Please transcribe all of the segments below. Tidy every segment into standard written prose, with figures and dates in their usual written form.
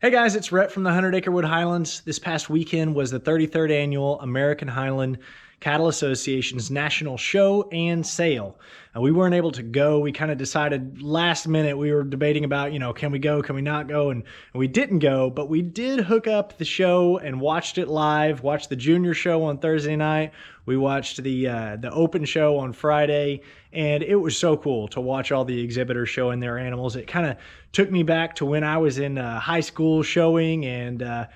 Hey guys, it's Rhett from the 100 Acre Wood Highlands. This past weekend was the 33rd annual American Highland Cattle Association's national show and sale. We weren't able to go. We kind of decided last minute. We were debating about, can we go, can we not go? And we didn't go, but we did hook up the show and watched it live, watched the junior show on Thursday night. We watched the open show on Friday, and it was so cool to watch all the exhibitors showing their animals. It kind of took me back to when I was in high school showing, and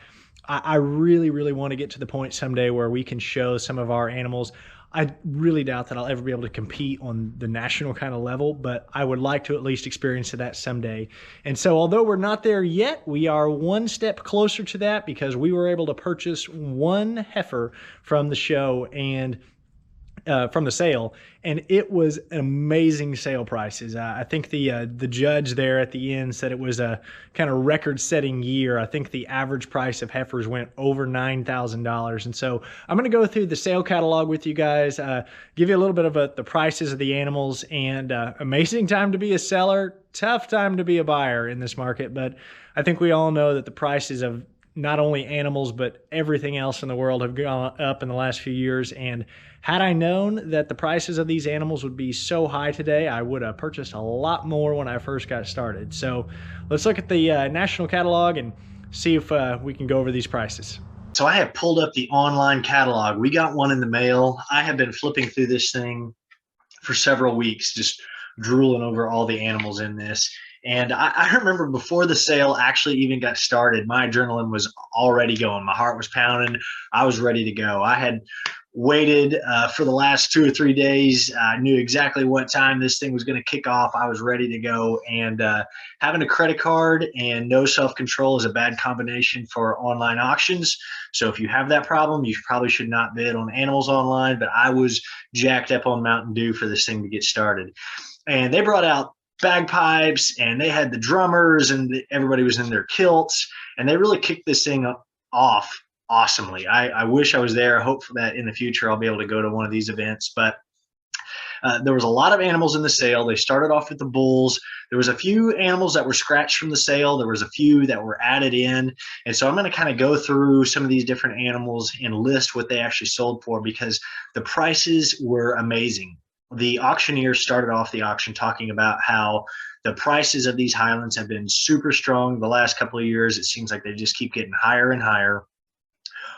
I really, really want to get to the point someday where we can show some of our animals. I really doubt that I'll ever be able to compete on the national kind of level, but I would like to at least experience that someday. And so although we're not there yet, we are one step closer to that because we were able to purchase one heifer from the show and from the sale, and it was amazing sale prices. I think the judge there at the end said it was a kind of record-setting year. I think the average price of heifers went over $9,000, and so I'm going to go through the sale catalog with you guys, give you a little bit of the prices of the animals, and amazing time to be a seller, tough time to be a buyer in this market, but I think we all know that the prices of not only animals, but everything else in the world have gone up in the last few years. And had I known that the prices of these animals would be so high today, I would have purchased a lot more when I first got started. So let's look at the national catalog and see if we can go over these prices. So I have pulled up the online catalog. We got one in the mail. I have been flipping through this thing for several weeks, just drooling over all the animals in this. And I remember before the sale actually even got started, my adrenaline was already going. My heart was pounding. I was ready to go. I had waited for the last 2 or 3 days. I knew exactly what time this thing was going to kick off. I was ready to go. And having a credit card and no self-control is a bad combination for online auctions. So if you have that problem, you probably should not bid on animals online. But I was jacked up on Mountain Dew for this thing to get started. And they brought out bagpipes, and they had the drummers, and everybody was in their kilts, and they really kicked this thing off awesomely. I wish I was there. I hope that in the future I'll be able to go to one of these events. But there was a lot of animals in the sale. They started off with the bulls. There was a few animals that were scratched from the sale. There was a few that were added in. And so I'm going to kind of go through some of these different animals and list what they actually sold for, because the prices were amazing. The auctioneer started off the auction talking about how the prices of these Highlands have been super strong the last couple of years. It seems like they just keep getting higher and higher.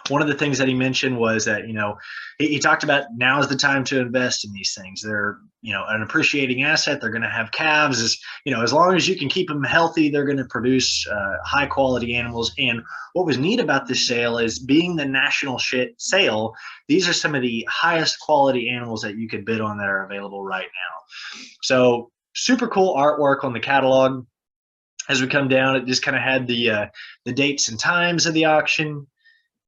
One of the things that he mentioned was that, he talked about now is the time to invest in these things. They're, an appreciating asset. They're going to have calves. As long as you can keep them healthy, they're going to produce high quality animals. And what was neat about this sale is, being the national sale, these are some of the highest quality animals that you could bid on that are available right now. So super cool artwork on the catalog. As we come down, it just kind of had the dates and times of the auction.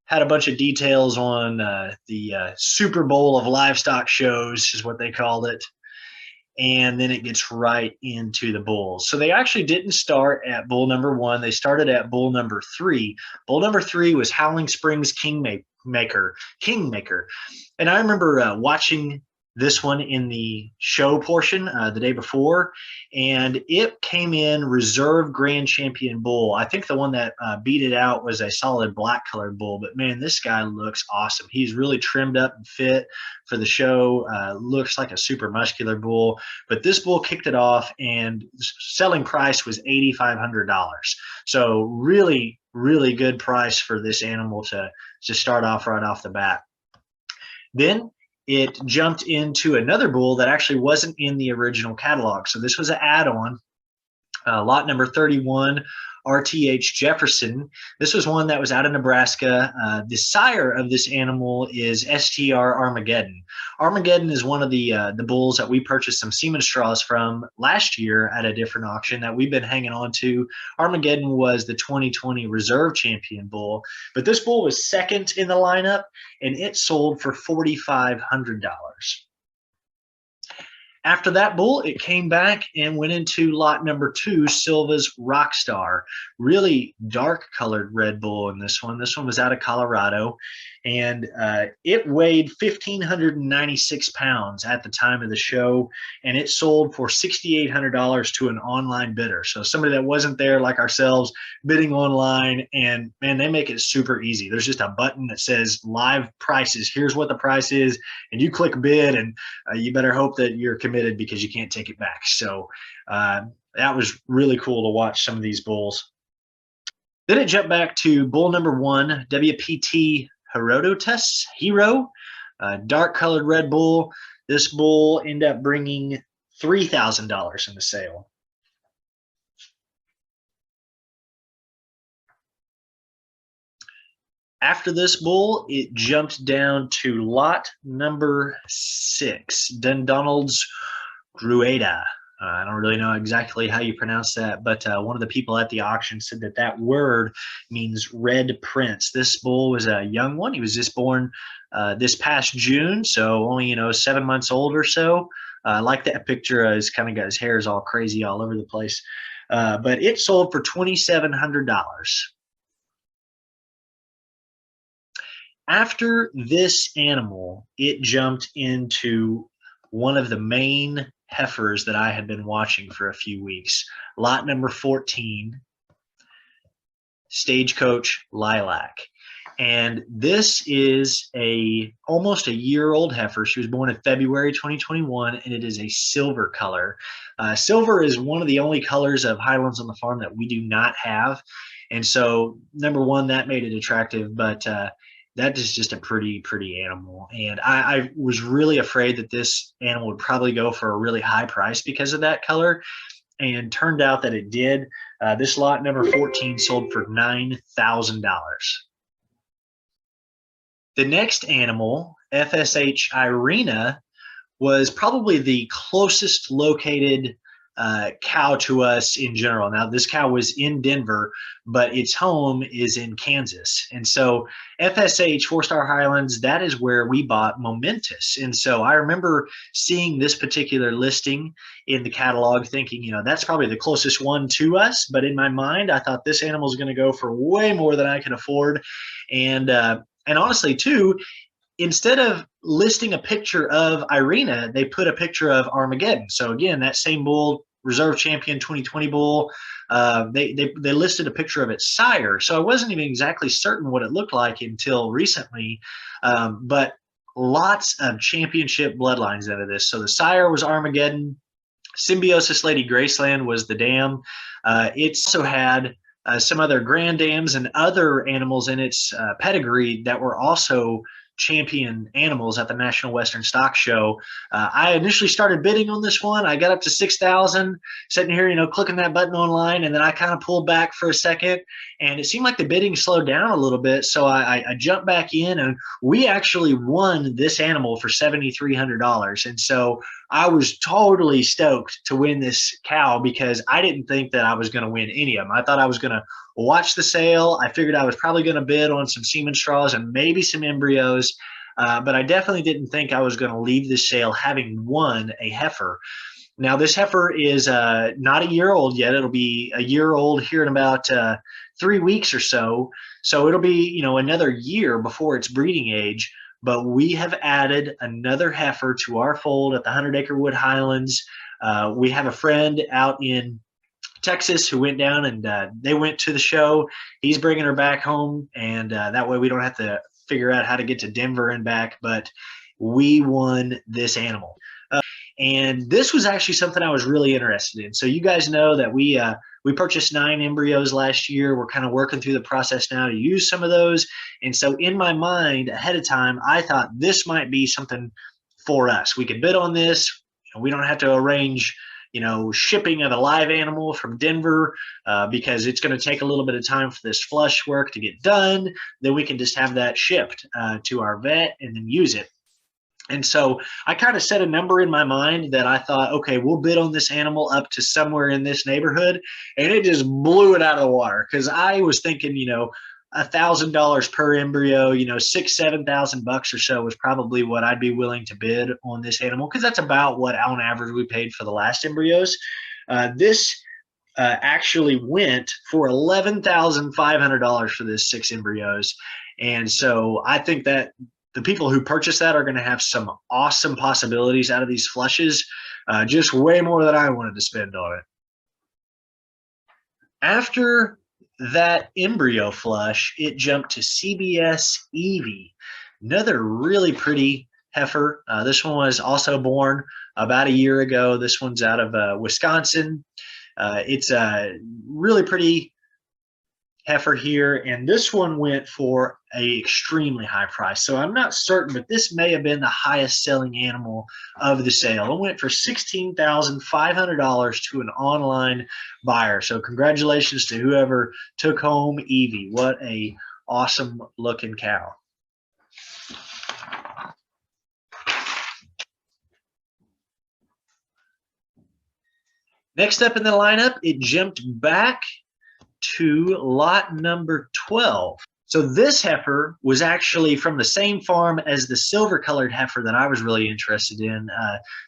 Had a bunch of details on the Super Bowl of livestock shows, is what they called it. And then it gets right into the bulls. So they actually didn't start at bull number 1. They started at bull number 3. Bull number 3 was Howling Springs Kingmaker. And I remember watching this one in the show portion the day before, and it came in reserve grand champion bull. I think the one that beat it out was a solid black colored bull, but man, this guy looks awesome. He's really trimmed up and fit for the show. Looks like a super muscular bull, but this bull kicked it off, and selling price was $8,500. So really, really good price for this animal to start off right off the bat. Then it jumped into another bull that actually wasn't in the original catalog. So this was an add-on, lot number 31, RTH Jefferson. This was one that was out of Nebraska. The sire of this animal is STR Armageddon. Armageddon is one of the bulls that we purchased some semen straws from last year at a different auction that we've been hanging on to. Armageddon was the 2020 reserve champion bull, but this bull was second in the lineup, and it sold for $4,500. After that bull, it came back and went into lot number 2, Silva's Rockstar. Really dark colored red bull in this one. This one was out of Colorado, and it weighed 1,596 pounds at the time of the show, and it sold for $6,800 to an online bidder. So somebody that wasn't there, like ourselves, bidding online, and man, they make it super easy. There's just a button that says live prices. Here's what the price is, and you click bid, and you better hope that you're committed because you can't take it back. So that was really cool to watch some of these bulls. Then it jumped back to bull number 1, WPT Herodotus, Hero, dark colored red bull. This bull ended up bringing $3,000 in the sale. After this bull, it jumped down to lot number 6, Dundonald's Grueda. I don't really know exactly how you pronounce that, but one of the people at the auction said that that word means red prince. This bull was a young one. He was just born this past June, so only 7 months old or so. I like that picture. He's kind of got his hairs all crazy all over the place. But it sold for $2,700. After this animal, it jumped into one of the main heifers that I had been watching for a few weeks. Lot number 14, Stagecoach Lilac. And this is almost a year-old heifer. She was born in February 2021, and it is a silver color. Silver is one of the only colors of Highlands on the farm that we do not have. And so, number one, that made it attractive, but that is just a pretty animal. And I was really afraid that this animal would probably go for a really high price because of that color, and turned out that it did. This lot number 14 sold for $9,000. The next animal, FSH Irina, was probably the closest located cow to us in general. Now, this cow was in Denver, but its home is in Kansas. And so FSH, 4-Star Highlands, that is where we bought Momentous. And so I remember seeing this particular listing in the catalog thinking, that's probably the closest one to us. But in my mind, I thought this animal is going to go for way more than I can afford. And honestly, too, instead of listing a picture of Irina, they put a picture of Armageddon. So again, that same bull, reserve champion 2020 bull, they listed a picture of its sire. So I wasn't even exactly certain what it looked like until recently, but lots of championship bloodlines out of this. So the sire was Armageddon. Symbiosis Lady Graceland was the dam. It also had some other grand dams and other animals in its pedigree that were also champion animals at the National Western Stock Show. I initially started bidding on this one. I got up to 6,000, sitting here, clicking that button online, and then I kind of pulled back for a second, and it seemed like the bidding slowed down a little bit. So I jumped back in, and we actually won this animal for $7,300. And so I was totally stoked to win this cow because I didn't think that I was going to win any of them. I thought I was going to watch the sale. I figured I was probably going to bid on some semen straws and maybe some embryos, but I definitely didn't think I was going to leave this sale having won a heifer. Now, this heifer is not a year old yet. It'll be a year old here in about 3 weeks or so. So it'll be, another year before its breeding age. But we have added another heifer to our fold at the 100 Acre Wood Highlands. We have a friend out in Texas who went down and they went to the show. He's bringing her back home, and that way we don't have to figure out how to get to Denver and back. But we won this animal. And this was actually something I was really interested in. So you guys know that we purchased 9 embryos last year. We're kind of working through the process now to use some of those. And so in my mind ahead of time, I thought this might be something for us. We could bid on this. We don't have to arrange shipping of a live animal from Denver because it's going to take a little bit of time for this flush work to get done. Then we can just have that shipped to our vet and then use it. And so I kind of set a number in my mind that I thought, okay, we'll bid on this animal up to somewhere in this neighborhood. And it just blew it out of the water because I was thinking, $1,000 per embryo, you know, $6,000-7,000 or so was probably what I'd be willing to bid on this animal, because that's about what on average we paid for the last embryos. This actually went for $11,500 for this 6 embryos. And so I think that the people who purchase that are going to have some awesome possibilities out of these flushes, just way more than I wanted to spend on it. After that embryo flush, it jumped to CBS Evie, another really pretty heifer. This one was also born about a year ago. This one's out of Wisconsin. It's a really pretty heifer here, and this one went for a extremely high price. So I'm not certain, but this may have been the highest selling animal of the sale. It went for $16,500 to an online buyer. So congratulations to whoever took home Evie. What a awesome looking cow. Next up in the lineup, it jumped back to lot number 12. So this heifer was actually from the same farm as the silver colored heifer that I was really interested in.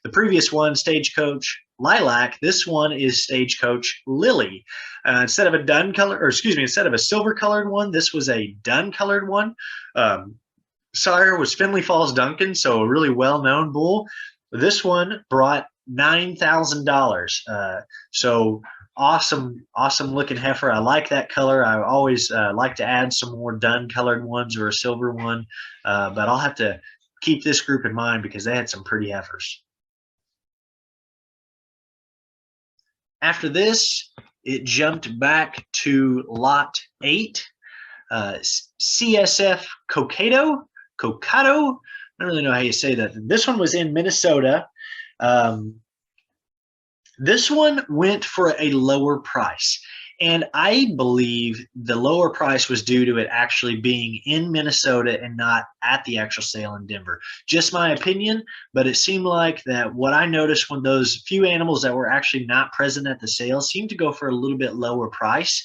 The previous one, Stagecoach Lilac, this one is Stagecoach Lily. Instead of a dun color, or excuse me, instead of a silver colored one, this was a dun colored one. Sire was Finley Falls Duncan, so a really well-known bull. This one brought $9,000. So awesome looking heifer. I like that color. I always like to add some more dun colored ones or a silver one, but I'll have to keep this group in mind because they had some pretty heifers. After this, it jumped back to lot 8, CSF Cocado. I don't really know how you say that. This one was in Minnesota. This one went for a lower price, and I believe the lower price was due to it actually being in Minnesota and not at the actual sale in Denver. Just my opinion, but it seemed like that what I noticed when those few animals that were actually not present at the sale seemed to go for a little bit lower price.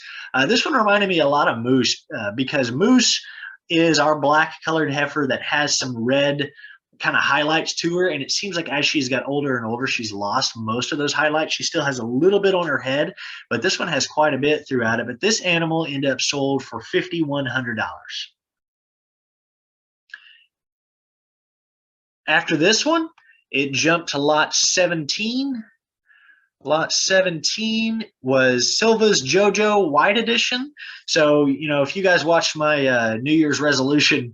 This one reminded me a lot of Moose, because Moose is our black colored heifer that has some red kind of highlights to her, and it seems like as she's got older and older, she's lost most of those highlights. She still has a little bit on her head, but this one has quite a bit throughout it. But this animal ended up sold for $5,100. After this one, it jumped to lot 17. Lot 17 was Silva's JoJo White Edition. So, you know, if you guys watched my New Year's resolution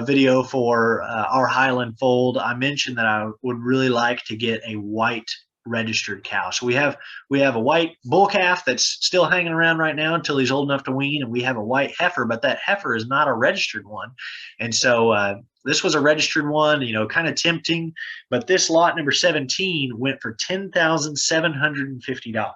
video for our Highland fold, I mentioned that I would really like to get a white registered cow. So we have a white bull calf that's still hanging around right now until he's old enough to wean, and we have a white heifer, but that heifer is not a registered one. And so this was a registered one, you know, kind of tempting, but this lot number 17 went for $10,750.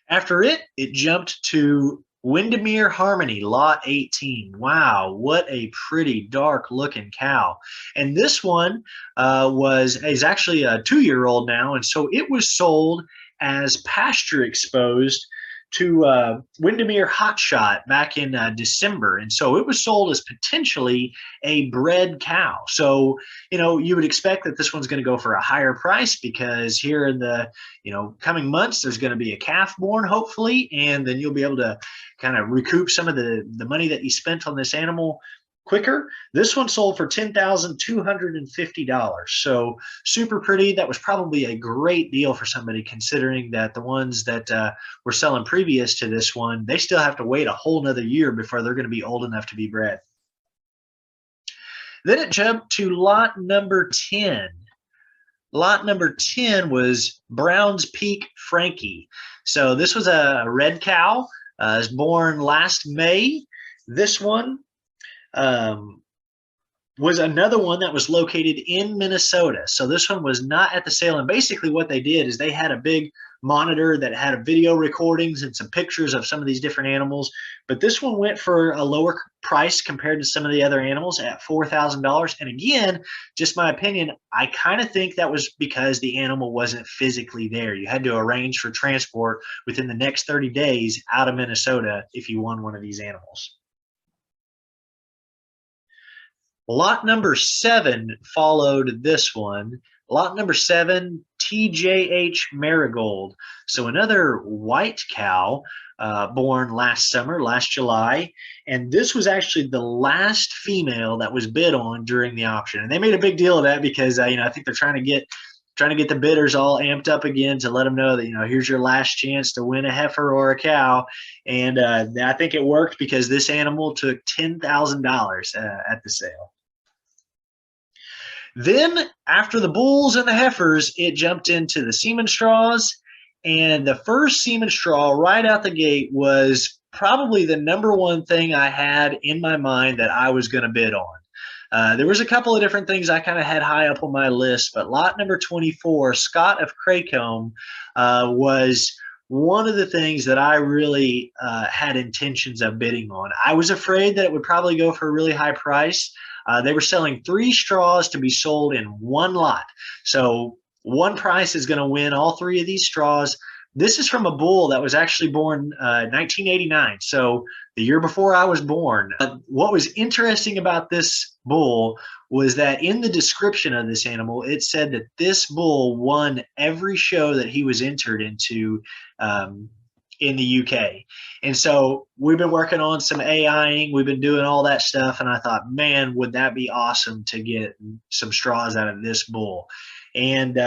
After it jumped to Windermere Harmony Lot 18. Wow, what a pretty dark looking cow. And this one is actually a 2-year-old now, and so it was sold as pasture exposed to Windermere Hotshot back in December. And so it was sold as potentially a bred cow. So, you know, you would expect that this one's going to go for a higher price because here in the, you know, coming months, there's going to be a calf born, hopefully, and then you'll be able to kind of recoup some of the money that you spent on this animal quicker. This one sold for $10,250. So super pretty. That was probably a great deal for somebody, considering that the ones that were selling previous to this one, they still have to wait a whole nother year before they're going to be old enough to be bred. Then it jumped to lot number 10. Lot number 10 was Brown's Peak Frankie. So this was a red cow. Was born last May. This one was another one that was located in Minnesota. So this one was not at the sale. And basically what they did is they had a big monitor that had video recordings and some pictures of some of these different animals. But this one went for a lower price compared to some of the other animals at $4,000. And again, just my opinion, I kind of think that was because the animal wasn't physically there. You had to arrange for transport within the next 30 days out of Minnesota if you won one of these animals. Lot number 7 followed this one. Lot number 7, TJH Marigold. So another white cow born last summer, last July. And this was actually the last female that was bid on during the auction. And they made a big deal of that because I think they're trying to get the bidders all amped up again to let them know that, here's your last chance to win a heifer or a cow. And I think it worked because this animal took $10,000 at the sale. Then after the bulls and the heifers, it jumped into the semen straws. And the first semen straw right out the gate was probably the number one thing I had in my mind that I was going to bid on. There was a couple of different things I kind of had high up on my list, but lot number 24, Scott of Craycombe, was one of the things that I really had intentions of bidding on. I was afraid that it would probably go for a really high price. They were selling 3 straws to be sold in one lot. So one price is going to win all 3 of these straws. This is from a bull that was actually born 1989, so the year before I was born. What was interesting about this bull was that in the description of this animal, it said that this bull won every show that he was entered into in the UK. And so we've been working on some AIing, we've been doing all that stuff, and I thought, man, would that be awesome to get some straws out of this bull. And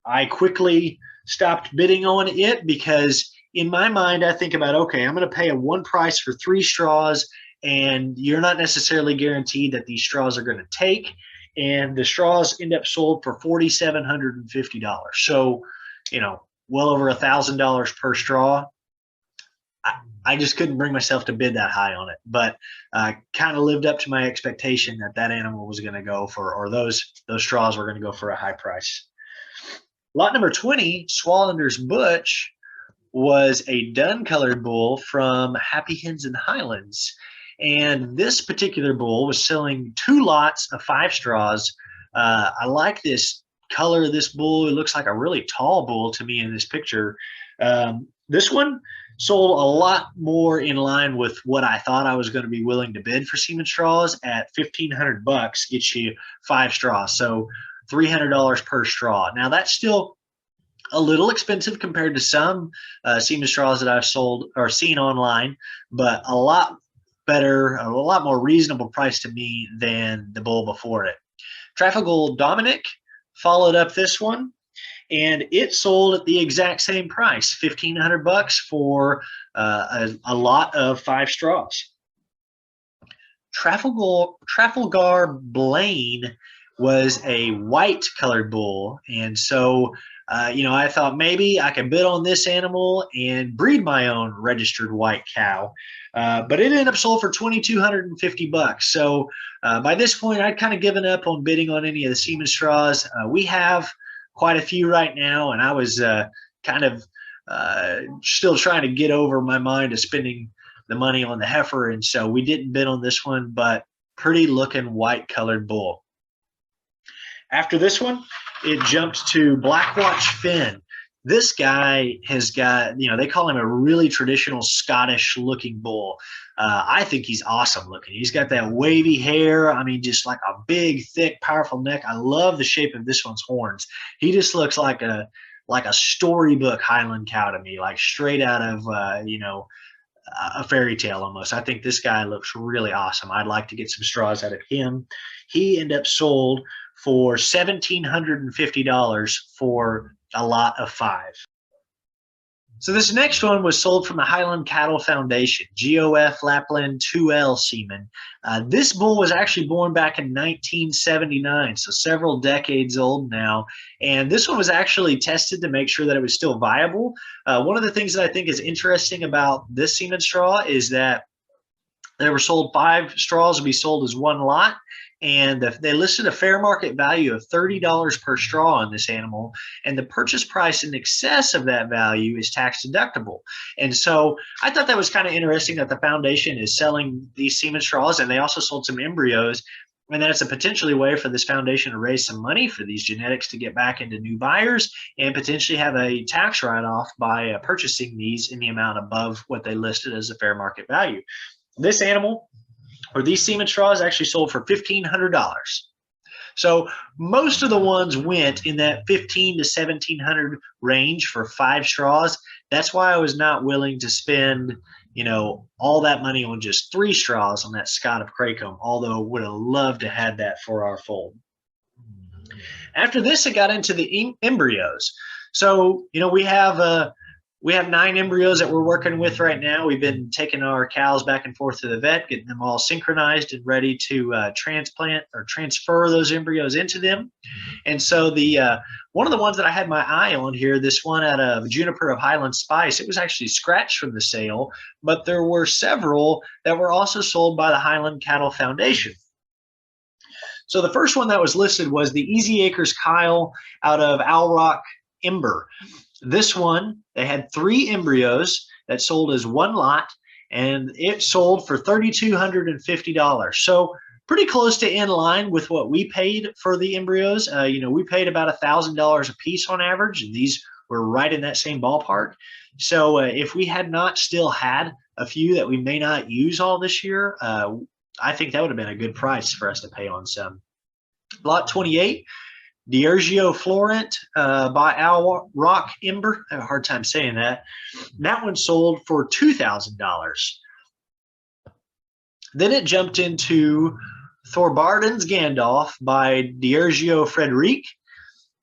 I quickly stopped bidding on it because in my mind, I think about, okay, I'm going to pay a one price for 3 straws, and you're not necessarily guaranteed that these straws are going to take. And the straws end up sold for $4,750. So, well over $1,000 per straw. I just couldn't bring myself to bid that high on it, but kind of lived up to my expectation that animal was going to go for, or those straws were going to go for a high price. Lot number 20, Swallander's Butch, was a dun-colored bull from Happy Hens and Highlands. And this particular bull was selling 2 lots of 5 straws. I like this color of this bull. It looks like a really tall bull to me in this picture. This one sold a lot more in line with what I thought I was going to be willing to bid for semen straws at $1,500. Gets you 5 straws. So $300 per straw. Now that's still a little expensive compared to some semen straws that I've sold or seen online, but a lot better, a lot more reasonable price to me than the bull before it. Trafalgar Dominic followed up this one, and it sold at the exact same price, $1,500 for a lot of 5 straws. Trafalgar Blaine was a white colored bull, and so I thought maybe I could bid on this animal and breed my own registered white cow, but it ended up sold for $2,250. So by this point, I'd kind of given up on bidding on any of the semen straws. We have quite a few right now, and I was kind of still trying to get over my mind of spending the money on the heifer, and so we didn't bid on this one, but pretty looking white colored bull. After this one, it jumped to Blackwatch Finn. This guy has got, they call him a really traditional Scottish looking bull. I think he's awesome looking. He's got that wavy hair. I mean, just like a big, thick, powerful neck. I love the shape of this one's horns. He just looks like a storybook Highland cow to me, like straight out of, a fairy tale almost. I think this guy looks really awesome. I'd like to get some straws out of him. He ended up sold for $1,750 for a lot of 5. So this next one was sold from the Highland Cattle Foundation, GOF Lapland 2L semen. This bull was actually born back in 1979, so several decades old now. And this one was actually tested to make sure that it was still viable. One of the things that I think is interesting about this semen straw is that there were sold 5 straws to be sold as one lot. and they listed a fair market value of $30 per straw on this animal, and the purchase price in excess of that value is tax deductible. And so I thought that was kind of interesting that the foundation is selling these semen straws, and they also sold some embryos. And that's a potentially way for this foundation to raise some money for these genetics to get back into new buyers and potentially have a tax write-off by purchasing these in the amount above what they listed as a fair market value. This animal, or these semen straws, actually sold for $1,500. So most of the ones went in that $1,500 to $1,700 range for 5 straws. That's why I was not willing to spend, all that money on just 3 straws on that Scott of Cracombe, although would have loved to have that for our fold. After this, it got into the embryos. So, we have 9 embryos that we're working with right now. We've been taking our cows back and forth to the vet, getting them all synchronized and ready to transplant or transfer those embryos into them. And so one of the ones that I had my eye on here, this one out of Juniper of Highland Spice, it was actually scratched from the sale, but there were several that were also sold by the Highland Cattle Foundation. So the first one that was listed was the Easy Acres Kyle out of Owl Rock Ember. This one, they had 3 embryos that sold as 1 lot, and it sold for $3,250. So pretty close to in line with what we paid for the embryos. We paid about $1,000 a piece on average, and these were right in that same ballpark. So if we had not still had a few that we may not use all this year, I think that would have been a good price for us to pay on some. Lot 28. Diageo Florent by Owl Rock Ember. I have a hard time saying that. That one sold for $2,000. Then it jumped into Thorbardens Gandalf by Diageo Frederic.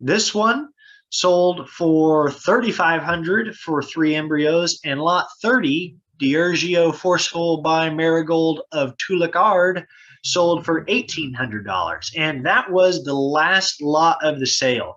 This one sold for $3,500 for 3 embryos, and lot 30, Diageo Forceful by Marigold of Toulouse, sold for $1,800, and that was the last lot of the sale.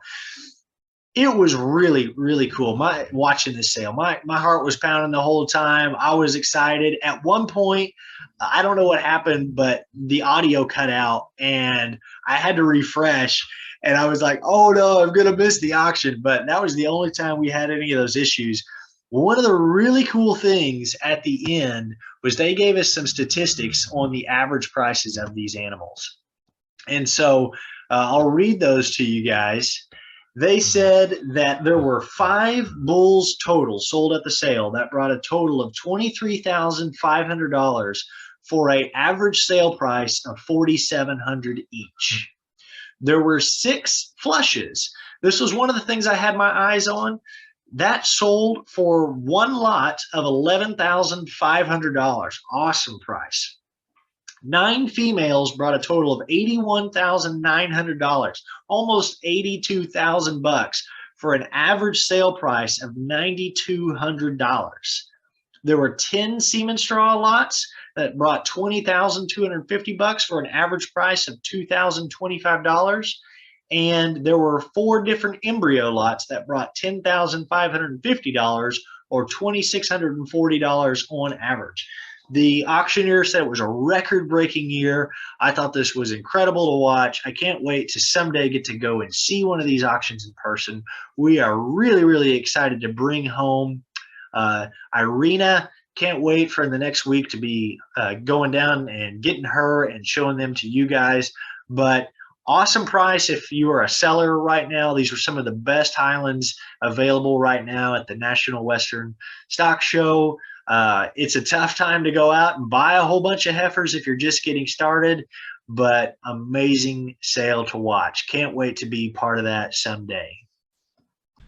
It was really, really cool. Watching this sale, my heart was pounding the whole time. I was excited. At one point, I don't know what happened, but the audio cut out, and I had to refresh. And I was like, "Oh no, I'm gonna miss the auction." But that was the only time we had any of those issues. One of the really cool things at the end was they gave us some statistics on the average prices of these animals. And so I'll read those to you guys. They said that there were 5 bulls total sold at the sale. That brought a total of $23,500 for an average sale price of $4,700 each. There were 6 flushes. This was one of the things I had my eyes on. That sold for 1 lot of $11,500. Awesome price. 9 females brought a total of $81,900, almost $82,000 for an average sale price of $9,200. There were 10 semen straw lots that brought $20,250 for an average price of $2,025. And there were 4 different embryo lots that brought $10,550 or $2,640 on average. The auctioneer said it was a record-breaking year. I thought this was incredible to watch. I can't wait to someday get to go and see one of these auctions in person. We are really, really excited to bring home Irina. Can't wait for the next week to be going down and getting her and showing them to you guys. But awesome price if you are a seller right now. These are some of the best Highlands available right now at the National Western Stock Show. It's a tough time to go out and buy a whole bunch of heifers if you're just getting started, but amazing sale to watch. Can't wait to be part of that someday.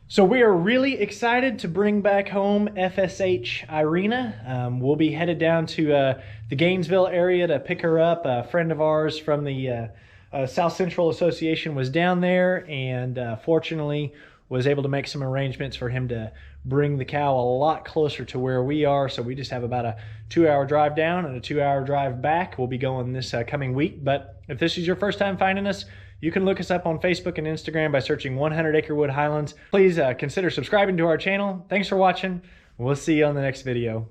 So we are really excited to bring back home FSH Irina. We'll be headed down to the Gainesville area to pick her up. A friend of ours from the South Central Association was down there, and fortunately was able to make some arrangements for him to bring the cow a lot closer to where we are. So we just have about a 2-hour drive down and a 2-hour drive back. We'll be going this coming week. But if this is your first time finding us, you can look us up on Facebook and Instagram by searching 100 Acre Wood Highlands. Please consider subscribing to our channel. Thanks for watching. We'll see you on the next video.